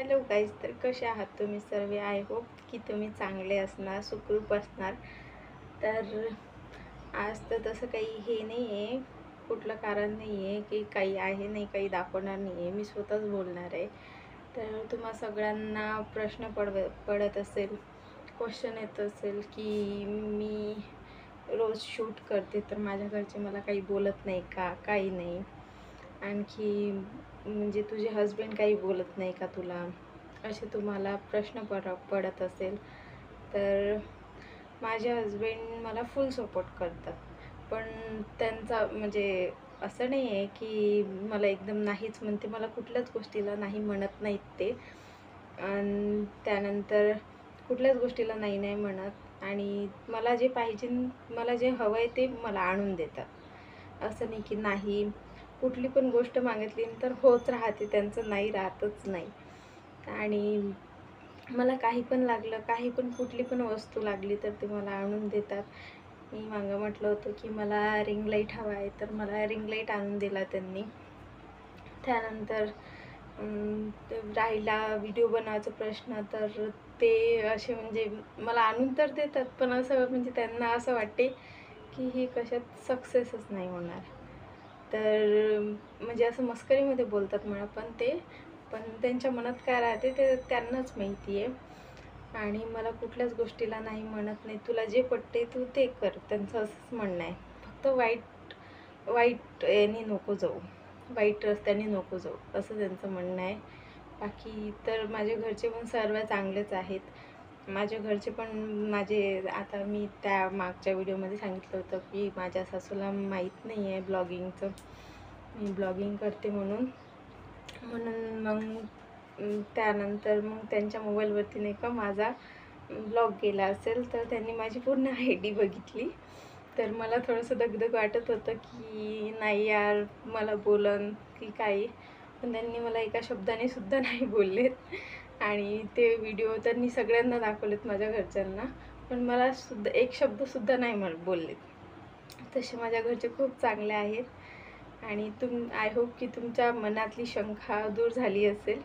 Hello guys, तर कसे आहात तुम्ही सर्व? आय होप की तुम्ही चांगले असणार, सुखरूप असणार. तर आज तर तसं काही हे नाही आहे, कुठलं कारण नाही आहे की काही आहे नाही, काही दाखवणार नाही आहे. मी स्वतःच बोलणार आहे. तर तुम्हा सगळ्यांना प्रश्न पडत असेल, क्वेश्चन येत असेल की मी रोज शूट करते तर माझ्या घरचे मला काही बोलत नाही का, काही नाही. आणखी म्हणजे तुझे हस्बंड काही बोलत नाही का तुला, असे तुम्हाला प्रश्न पडत असेल. तर माझे हस्बंड मला फुल सपोर्ट करतात. पण त्यांचा म्हणजे असं नाही आहे की मला एकदम नाहीच म्हणते, मला कुठल्याच गोष्टीला नाही म्हणत नाहीत ते. आणि त्यानंतर कुठल्याच गोष्टीला नाही नाही म्हणत, आणि मला जे पाहिजे, मला जे हवं आहे ते मला आणून देतात. असं नाही की नाही, कुठली पण गोष्ट मागितली तर होच राहते, त्यांचं नाही राहतच नाही. आणि मला काही पण लागलं, काही पण कुठली पण वस्तू लागली तर ते मला आणून देतात. मी मागं म्हटलं होतं की मला रिंग लाईट हवा आहे, तर मला रिंग लाईट आणून दिला त्यांनी. त्यानंतर राहिला व्हिडिओ बनवायचा प्रश्न, तर ते असे म्हणजे मला आणून तर देतात, पण असं म्हणजे त्यांना असं वाटते की ही कशात सक्सेसच नाही होणार. तर म्हणजे असं मस्करीमध्ये बोलतात मला, पण त्यांच्या मनात काय राहते ते त्यांनाच माहिती आहे. आणि मला कुठल्याच गोष्टीला नाही म्हणत नाही, तुला जे पटते तू ते कर, त्यांचं असंच म्हणणं आहे. फक्त वाईट वाईट याने नको जाऊ, वाईट रस्त्याने नको जाऊ, असं त्यांचं म्हणणं आहे. बाकी तर माझे घरचे पण सर्व चांगलेच आहेत. माझ्या घरचे पण आता मी त्या मागच्या व्हिडिओमध्ये सांगितलं होतं की माझ्या सासूला माहीत नाही आहे ब्लॉगिंगचं, मी ब्लॉगिंग करते म्हणून. मग त्यानंतर मग त्यांच्या मोबाईलवरती नाही का माझा ब्लॉग गेला असेल, तर त्यांनी माझी पूर्ण ID बघितली. तर मला थोडंसं दगदग वाटत होतं की नाही यार, मला बोलन की काही, पण त्यांनी मला एका शब्दाने सुद्धा नाही बोललेत. आणि ते व्हिडिओ त्यांनी सगळ्यांना दाखवलेत, माझ्या घरच्यांना, पण मला सुद्धा एक शब्दसुद्धा नाही बोललेत. तसे माझ्या घरचे खूप चांगले आहेत. आणि आय होप की तुमच्या मनातली शंका दूर झाली असेल.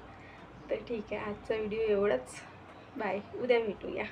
तर ठीक आहे, आजचा व्हिडिओ एवढंच. बाय, उद्या भेटूया.